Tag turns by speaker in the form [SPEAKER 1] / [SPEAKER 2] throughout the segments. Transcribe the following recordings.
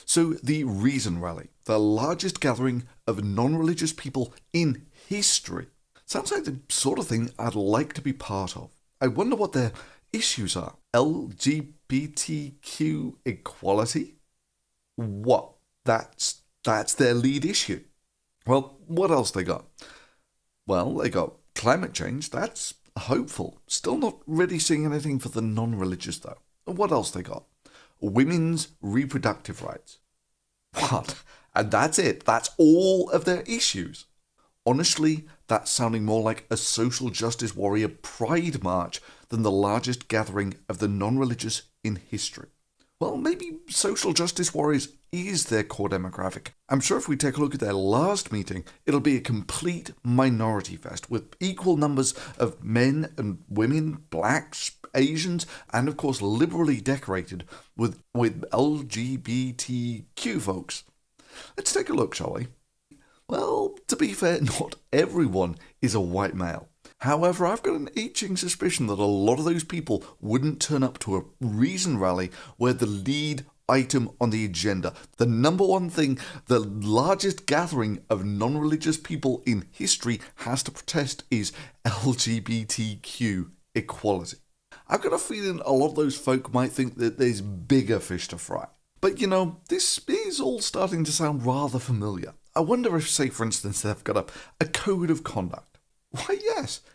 [SPEAKER 1] So the Reason Rally, the largest gathering of non-religious people in history, sounds like the sort of thing I'd like to be part of. I wonder what their issues are. LGBTQ equality? What? That's their lead issue. Well, what else they got? Well, they got climate change. That's hopeful. Still not really seeing anything for the non-religious, though. What else they got? Women's reproductive rights. What? And that's it. That's all of their issues. Honestly, that's sounding more like a social justice warrior pride march than the largest gathering of the non-religious in history. Well, maybe social justice warriors is their core demographic. I'm sure if we take a look at their last meeting, it'll be a complete minority fest with equal numbers of men and women, blacks, Asians, and of course liberally decorated with LGBTQ folks. Let's take a look, shall we? Well, to be fair, not everyone is a white male. However, I've got an itching suspicion that a lot of those people wouldn't turn up to a Reason Rally where the lead item on the agenda, the number one thing the largest gathering of non-religious people in history has to protest is LGBTQ equality. I've got a feeling a lot of those folk might think that there's bigger fish to fry. But you know, this is all starting to sound rather familiar. I wonder if, say for instance, they've got a code of conduct. Why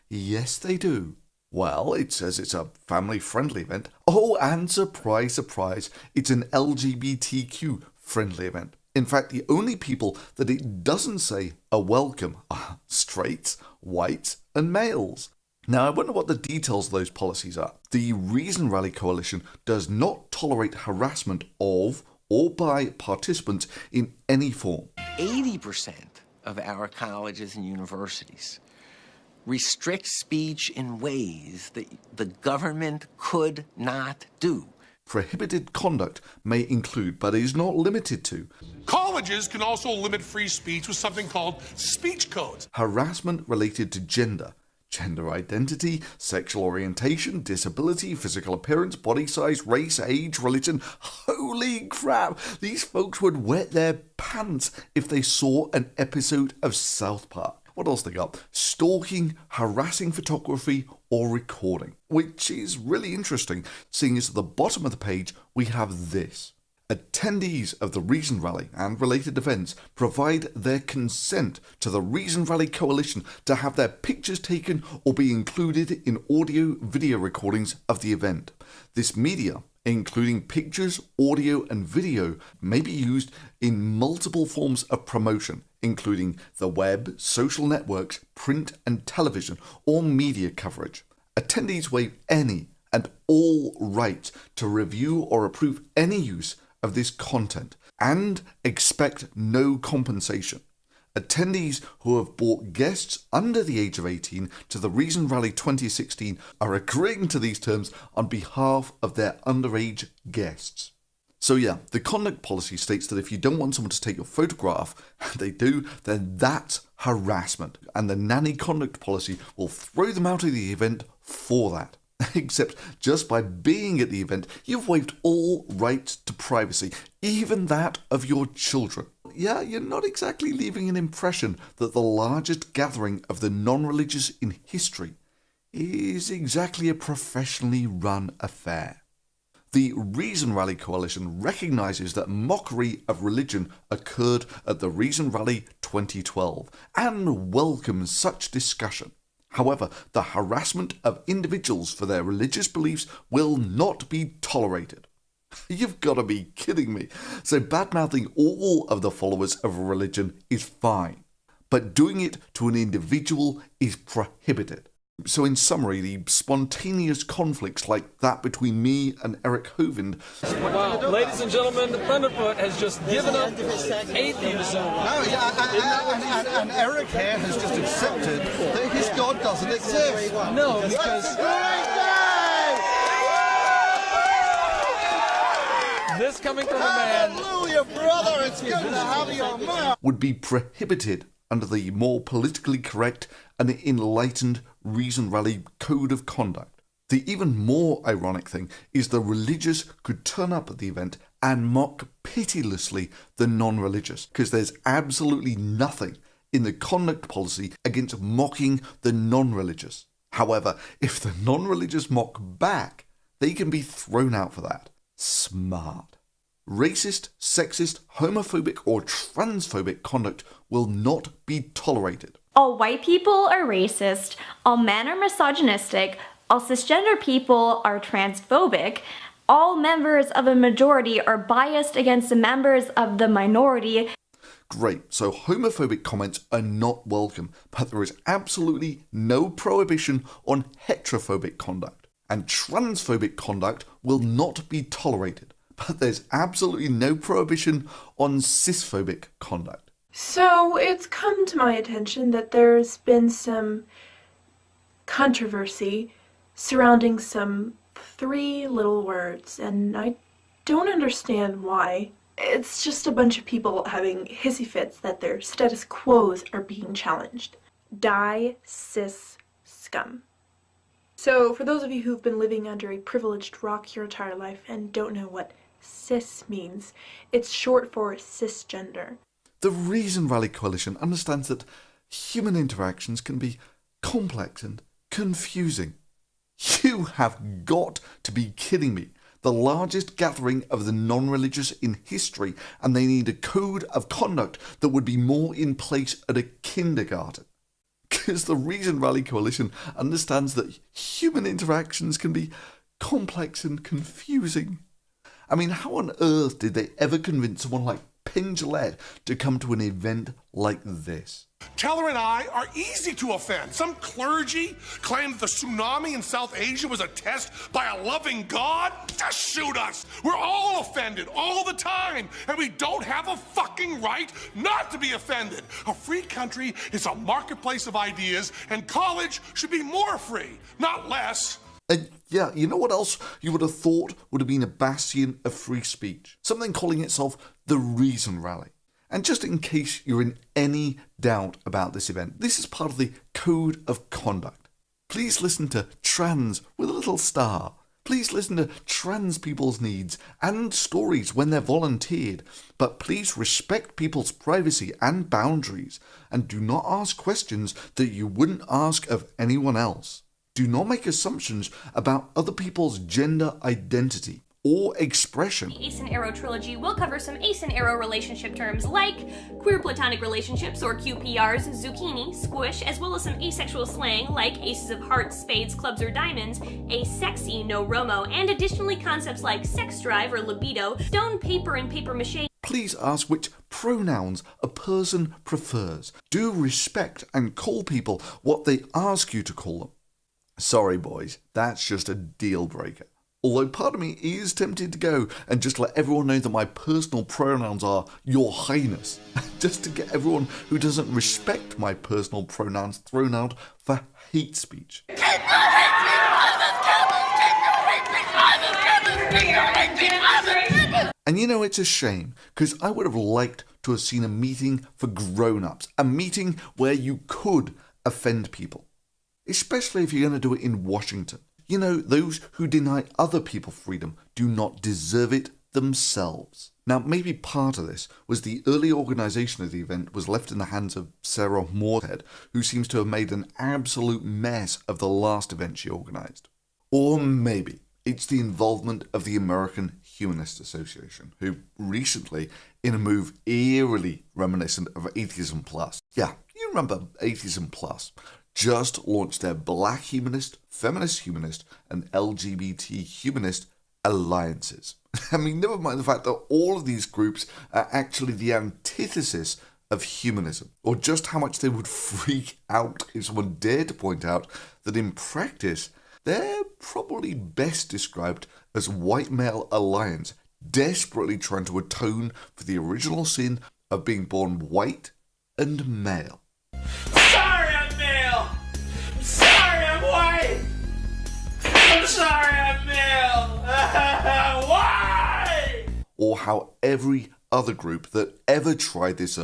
[SPEAKER 1] yes they do. Well, it says it's a family-friendly event. Oh, and surprise, surprise, it's an LGBTQ-friendly event. In fact, the only people that it doesn't say are welcome are straights, whites, and males. Now, I wonder what the details of those policies are. The Reason Rally Coalition does not tolerate harassment of or by participants in any form.
[SPEAKER 2] 80% of our colleges and universities restrict speech in ways that the government could not do.
[SPEAKER 1] Prohibited conduct may include, but is not limited to,
[SPEAKER 3] colleges can also limit free speech with something called speech codes.
[SPEAKER 1] Harassment related to gender identity, sexual orientation, disability, physical appearance, body size, race, age, religion. Holy crap! These folks would wet their pants if they saw an episode of South Park. What else they got? Stalking, harassing photography, or recording. Which is really interesting, seeing as at the bottom of the page we have this. Attendees of the Reason Rally and related events provide their consent to the Reason Rally Coalition to have their pictures taken or be included in audio-video recordings of the event. This media, including pictures, audio, and video, may be used in multiple forms of promotion, including the web, social networks, print and television, or media coverage. Attendees waive any and all rights to review or approve any use of this content and expect no compensation. Attendees who have brought guests under the age of 18 to the Reason Rally 2016 are agreeing to these terms on behalf of their underage guests. So yeah, the conduct policy states that if you don't want someone to take your photograph, and they do, then that's harassment. And the nanny conduct policy will throw them out of the event for that. Except just by being at the event, you've waived all rights to privacy, even that of your children. Yeah, you're not exactly leaving an impression that the largest gathering of the non-religious in history is exactly a professionally run affair. The Reason Rally Coalition recognises that mockery of religion occurred at the Reason Rally 2012 and welcomes such discussion. However, the harassment of individuals for their religious beliefs will not be tolerated. You've got to be kidding me. So bad-mouthing all of the followers of a religion is fine, but doing it to an individual is prohibited. So in summary, the spontaneous conflicts like that between me and Eric Hovind.
[SPEAKER 4] Wow, ladies and gentlemen, the Thunderfoot has just given up atheism.
[SPEAKER 5] And Eric here has just accepted that his God doesn't exist.
[SPEAKER 4] No, because this coming from a man.
[SPEAKER 5] Hallelujah, brother, it's good to have you on man.
[SPEAKER 1] Would be prohibited under the more politically correct and enlightened Reason Rally Code of Conduct. The even more ironic thing is the religious could turn up at the event and mock pitilessly the non-religious, because there's absolutely nothing in the conduct policy against mocking the non-religious. However, if the non-religious mock back, they can be thrown out for that. Smart. Racist, sexist, homophobic or transphobic conduct will not be tolerated.
[SPEAKER 6] All white people are racist, all men are misogynistic, all cisgender people are transphobic, all members of a majority are biased against the members of the minority.
[SPEAKER 1] Great, so homophobic comments are not welcome, but there is absolutely no prohibition on heterophobic conduct. And transphobic conduct will not be tolerated, but there's absolutely no prohibition on cisphobic conduct.
[SPEAKER 7] So it's come to my attention that there's been some controversy surrounding some 3 little words, and I don't understand why. It's just a bunch of people having hissy fits that their status quos are being challenged. Die, cis, scum. So for those of you who've been living under a privileged rock your entire life and don't know what cis means, it's short for cisgender.
[SPEAKER 1] The Reason Rally Coalition understands that human interactions can be complex and confusing. You have got to be kidding me. The largest gathering of the non-religious in history, and they need a code of conduct that would be more in place at a kindergarten. Because the Reason Rally Coalition understands that human interactions can be complex and confusing. I mean, how on earth did they ever convince someone like Penn Jillette to come to an event like this?
[SPEAKER 3] Teller and I are easy to offend. Some clergy claim that the tsunami in South Asia was a test by a loving God. Just shoot us. We're all offended all the time, and we don't have a fucking right not to be offended. A free country is a marketplace of ideas, and college should be more free, not less.
[SPEAKER 1] And yeah, you know what else you would have thought would have been a bastion of free speech? Something calling itself the Reason Rally. And just in case you're in any doubt about this event, this is part of the Code of Conduct. Please listen to trans with a little star. Please listen to trans people's needs and stories when they're volunteered. But please respect people's privacy and boundaries, and do not ask questions that you wouldn't ask of anyone else. Do not make assumptions about other people's gender identity or expression.
[SPEAKER 8] The Ace and Arrow trilogy will cover some Ace and Arrow relationship terms like queer platonic relationships or QPRs, zucchini, squish, as well as some asexual slang like aces of hearts, spades, clubs, or diamonds, asexy, no romo, and additionally concepts like sex drive or libido, stone, paper, and paper mache.
[SPEAKER 1] Please ask which pronouns a person prefers. Do respect and call people what they ask you to call them. Sorry boys, that's just a deal breaker. Although part of me is tempted to go and just let everyone know that my personal pronouns are Your Highness, just to get everyone who doesn't respect my personal pronouns thrown out for hate speech. And you know, it's a shame, because I would have liked to have seen a meeting for grown-ups, a meeting where you could offend people, especially if you're going to do it in Washington. You know, those who deny other people freedom do not deserve it themselves. Now, maybe part of this was the early organisation of the event was left in the hands of Sarah Moorhead, who seems to have made an absolute mess of the last event she organised. Or maybe it's the involvement of the American Humanist Association, who recently, in a move eerily reminiscent of Atheism Plus, yeah, you remember Atheism Plus, just launched their Black Humanist, Feminist Humanist, and LGBT Humanist alliances. I mean, never mind the fact that all of these groups are actually the antithesis of humanism, or just how much they would freak out if someone dared to point out that in practice, they're probably best described as white male alliance, desperately trying to atone for the original sin of being born white and male.
[SPEAKER 4] Sorry I'm male! I'm sorry I'm white! I'm sorry I'm male! Why?
[SPEAKER 1] Or how every other group that ever tried this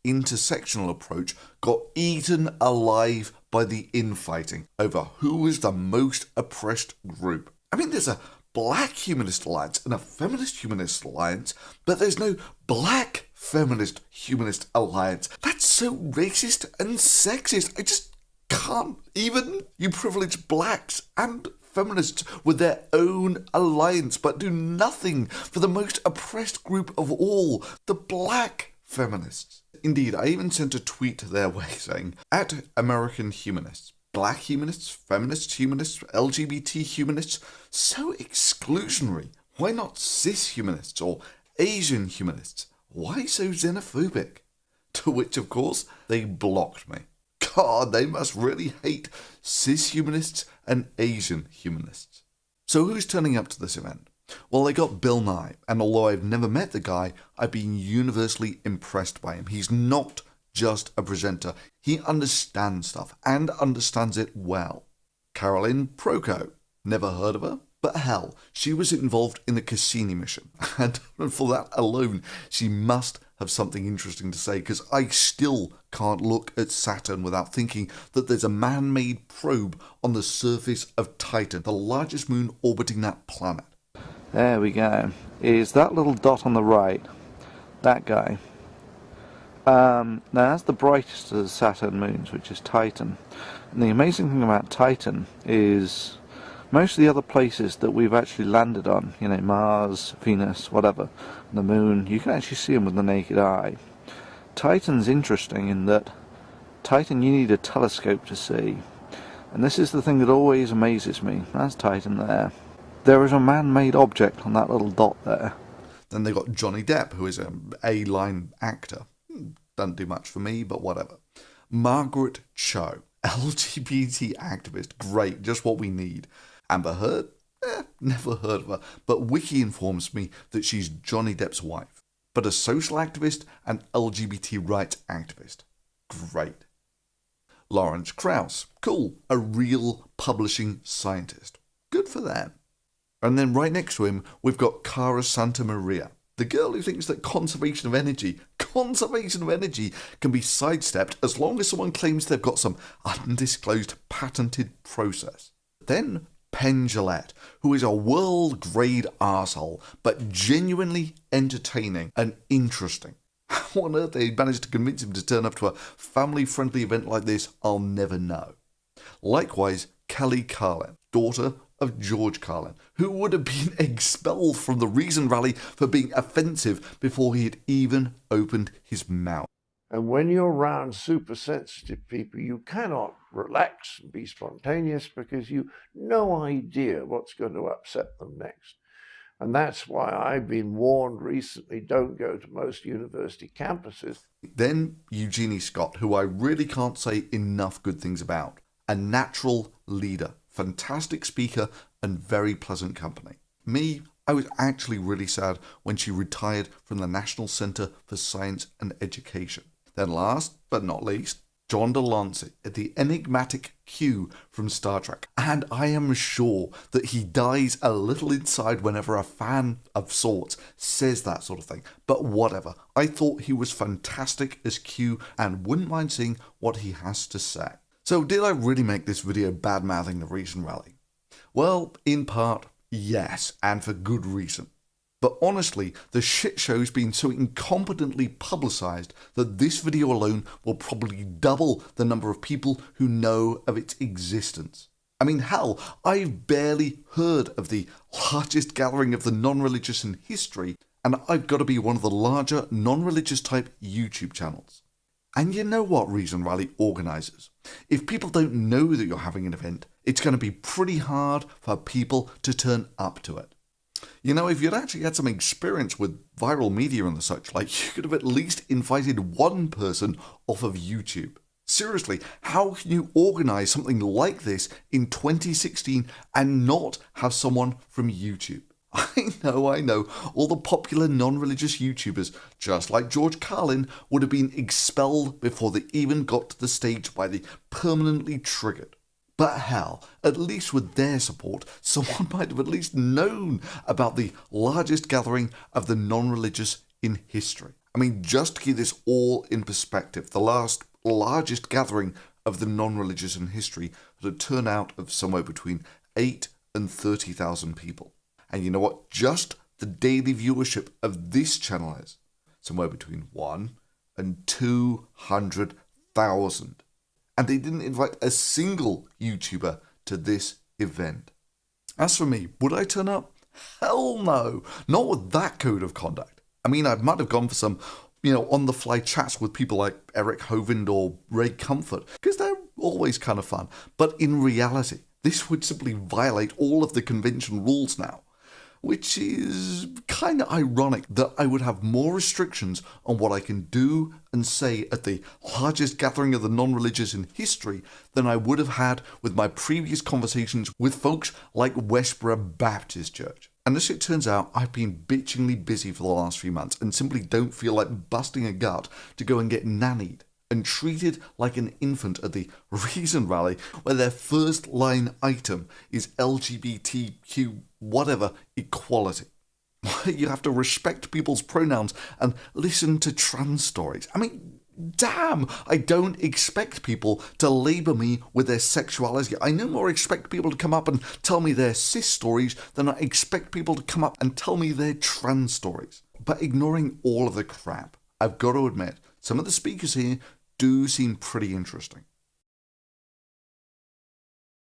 [SPEAKER 1] intersectional approach got eaten alive by the infighting over who is the most oppressed group. I mean, there's a Black Humanist Alliance and a Feminist Humanist Alliance, but there's no Black Feminist Humanist Alliance. That's so racist and sexist. I just can't. Even you privilege blacks and feminists with their own alliance, but do nothing for the most oppressed group of all, the black feminists. Indeed, I even sent a tweet their way saying, at American Humanists, Black humanists, feminist humanists, LGBT humanists, so exclusionary. Why not cis humanists or Asian humanists? Why so xenophobic? To which, of course, they blocked me. God, they must really hate cis humanists and Asian humanists. So who's turning up to this event? Well, they got Bill Nye, and although I've never met the guy, I've been universally impressed by him. He's not just a presenter. He understands stuff, and understands it well. Carolyn Proco. Never heard of her? But hell, she was involved in the Cassini mission, and for that alone, she must have something interesting to say, because I still can't look at Saturn without thinking that there's a man-made probe on the surface of Titan, the largest moon orbiting that planet.
[SPEAKER 9] There we go. Is that little dot on the right, that guy. Now that's the brightest of the Saturn moons, which is Titan. And the amazing thing about Titan is most of the other places that we've actually landed on, you know, Mars, Venus, whatever, the moon, you can actually see them with the naked eye. Titan's interesting in that Titan you need a telescope to see. And this is the thing that always amazes me. That's Titan there. There is a man-made object on that little dot there.
[SPEAKER 1] Then they got Johnny Depp, who is an A-line actor. Doesn't do much for me, but whatever. Margaret Cho, LGBT activist, great, just what we need. Amber Heard, never heard of her, but Wiki informs me that she's Johnny Depp's wife. But a social activist and LGBT rights activist, great. Lawrence Krauss, cool, a real publishing scientist, good for them. And then right next to him, we've got Cara Santa Maria, the girl who thinks that conservation of energy can be sidestepped as long as someone claims they've got some undisclosed patented process. Then Penn Jillette, who is a world-grade arsehole, but genuinely entertaining and interesting. How on earth they managed to convince him to turn up to a family-friendly event like this, I'll never know. Likewise, Kelly Carlin, daughter of George Carlin, who would have been expelled from the Reason Rally for being offensive before he had even opened his mouth.
[SPEAKER 10] And when you're around super sensitive people, you cannot relax and be spontaneous because you've no idea what's going to upset them next. And that's why I've been warned recently, don't go to most university campuses.
[SPEAKER 1] Then Eugenie Scott, who I really can't say enough good things about. A natural leader, fantastic speaker, and very pleasant company. Me, I was actually really sad when she retired from the National Centre for Science and Education. Then last, but not least, John Delancey, the enigmatic Q from Star Trek. And I am sure that he dies a little inside whenever a fan of sorts says that sort of thing. But whatever, I thought he was fantastic as Q and wouldn't mind seeing what he has to say. So did I really make this video bad-mouthing the Reason Rally? Well, in part, yes, and for good reason. But honestly, the shit show's been so incompetently publicised that this video alone will probably double the number of people who know of its existence. I mean, hell, I've barely heard of the largest gathering of the non-religious in history, and I've got to be one of the larger non-religious type YouTube channels. And you know what, Reason Rally organisers? If people don't know that you're having an event, it's going to be pretty hard for people to turn up to it. You know, if you'd actually had some experience with viral media and the such like, you could have at least invited one person off of YouTube. Seriously, how can you organise something like this in 2016 and not have someone from YouTube? I know, all the popular non-religious YouTubers, just like George Carlin, would have been expelled before they even got to the stage by the permanently triggered. But hell, at least with their support, someone might have at least known about the largest gathering of the non-religious in history. I mean, just to keep this all in perspective, the last largest gathering of the non-religious in history had a turnout of somewhere between 8 and 30,000 people. And you know what? Just the daily viewership of this channel is somewhere between 1 and 200,000. And they didn't invite a single YouTuber to this event. As for me, would I turn up? Hell no, not with that code of conduct. I mean, I might have gone for some, on-the-fly chats with people like Eric Hovind or Ray Comfort, because they're always kind of fun. But in reality, this would simply violate all of the convention rules now, which is kind of ironic that I would have more restrictions on what I can do and say at the largest gathering of the non-religious in history than I would have had with my previous conversations with folks like Westboro Baptist Church. And as it turns out, I've been bitchingly busy for the last few months and simply don't feel like busting a gut to go and get nannied and treated like an infant at the Reason Rally, where their first line item is LGBTQ whatever equality. You have to respect people's pronouns and listen to trans stories. I mean, damn, I don't expect people to label me with their sexuality. I no more expect people to come up and tell me their cis stories than I expect people to come up and tell me their trans stories. But ignoring all of the crap, I've got to admit, some of the speakers here do seem pretty interesting.